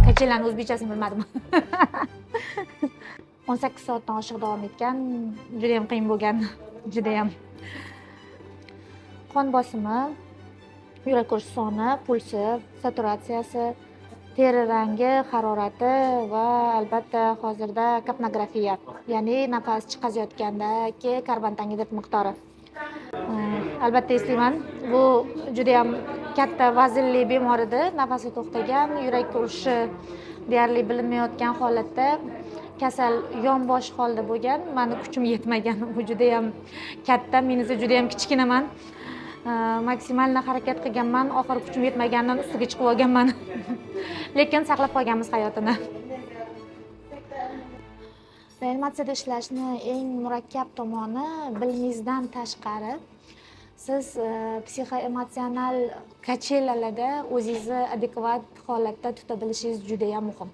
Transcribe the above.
Kachelani o'zbekchasini bilmadim. 18 soatdan oshiq davom etgan, juda ham qiyin bo'lgan, juda ham. Qon bosimi, yurak urish soni, pulsi, saturatsiyasi, teri rangi, harorati va albatta hozirda kapnografiya, ya'ni nafas chiqazayotgandagi karbon angidrid miqdori. Albatta eslayman, bu juda ham katta vaznli bemor edi, nafasi to'xtagan, yurak urishi deyarli bilinmayotgan holatda, kasal yonbosh holda bo'lgan, meni kuchim yetmagan, bu juda ham katta, men esa juda ham kichkinaman. Maksimalni harakat qilganman, oxiri kuchim yetmaganidan ustiga chiqib olganman. Lekin saqlab qolganmiz hayotini. Reanimatsiyada ishlashni eng murakkab tomoni bilimingizdan tashqari siz psixoemotsional kachelalarda o'zingizni adekvat holatda tuta bilishingiz juda ham muhim.